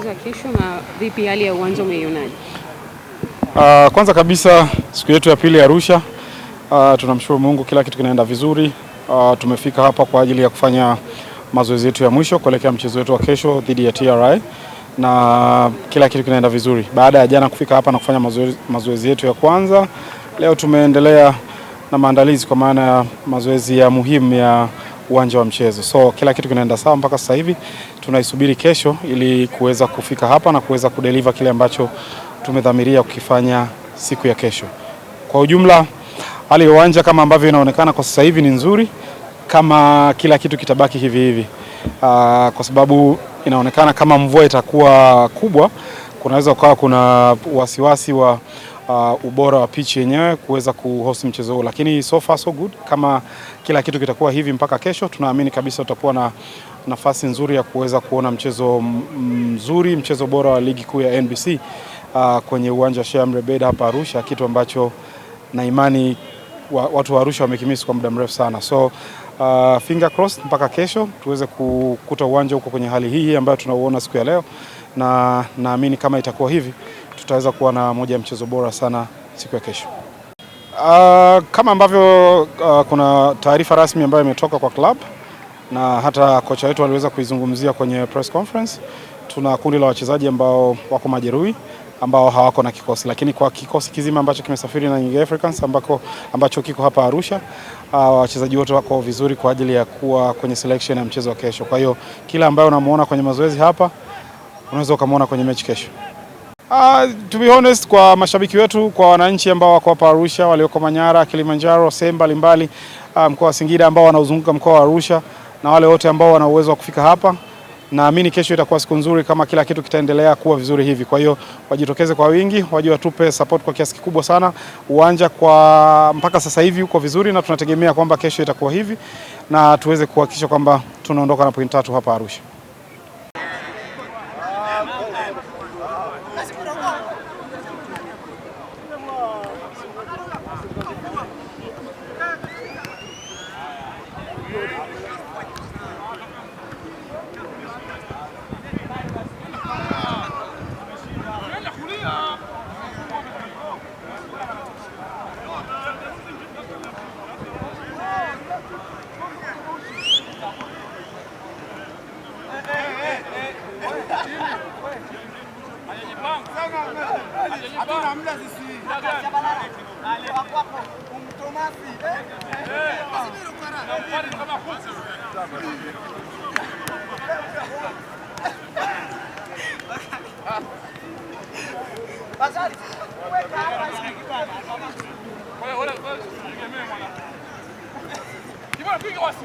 mchezo wa kesho na vipi hali ya uwanja umeionaje? Kwanza kabisa siku yetu ya pili ya Arusha, tunamshukuru Mungu kila kitu kinaenda vizuri. Tumefika hapa kwa ajili ya kufanya mazoezi yetu ya mwisho kuelekea mchezo wetu wa kesho dhidi ya TRI na kila kitu kinaenda vizuri. Baada ya jana kufika hapa na kufanya mazoezi yetu ya kwanza, leo tumeendelea na maandalizi kwa maana ya mazoezi ya muhimu ya uwanja wa mchezo. So kila kitu kinaenda sawa mpaka sasa hivi. Tunaisubiri kesho ili kuweza kufika hapa na kuweza kudeliver kile ambacho tumedhamiria kukifanya siku ya kesho. Kwa ujumla hali ya uwanja kama ambavyo inaonekana kwa sasa hivi ni nzuri, kama kila kitu kitabaki hivi hivi. Kwa sababu inaonekana kama mvua itakuwa kubwa, kunaweza kuwa kuna wasiwasi wa ubora wa pitch yenyewe kuweza kuhost mchezo huu, lakini so far so good. Kama kila kitu kitakuwa hivi mpaka kesho, tunaamini kabisa tutakuwa na nafasi nzuri ya kuweza kuona mchezo mzuri, mchezo bora wa ligi kuu ya NBC kwenye uwanja wa Sheikh Amri Abeid hapa Arusha, kitu ambacho na imani watu wa Arusha wamekimisi kwa muda mrefu sana. So finger crossed mpaka kesho tuweze kukuta uwanja huko kwenye hali hii ambayo tunauona siku ya leo, na naamini kama itakuwa hivi tutaweza kuwa na moja ya mchezo bora sana siku ya kesho. Kama ambavyo kuna taarifa rasmi ambayo imetoka kwa club na hata kocha wetu aliweza kuizungumzia kwenye press conference, tuna kundi la wachezaji ambao wako majeruhi ambao hawako na kikosi, lakini kwa kikosi kizima ambacho kimesafiri na Young Africans ambacho kiko hapa Arusha, wachezaji wote wako vizuri kwa ajili ya kuwa kwenye selection ya mchezo wa kesho. Kwa hiyo kila ambaye unamuona kwenye mazoezi hapa unaweza ukamuona kwenye mechi kesho. To be honest, kwa mashabiki wetu, kwa wananchi ambao wako hapa Arusha, walioko Manyara, Kilimanjaro, sehemu mbalimbali, mkoa wa Singida ambao wanauzunguka mkoa wa Arusha, na wale wote ambao wana uwezo wa kufika hapa, naamini kesho itakuwa siku nzuri kama kila kitu kitaendelea kuwa vizuri hivi. Kwa hiyo wajitokeze kwa wingi, waje watupe support kwa kiasi kikubwa sana. Uwanja kwa mpaka sasa hivi uko vizuri na tunategemea kwamba kesho itakuwa hivi na tuweze kuhakikisha kwamba tunaondoka na point 3 hapa Arusha. Piga wasi.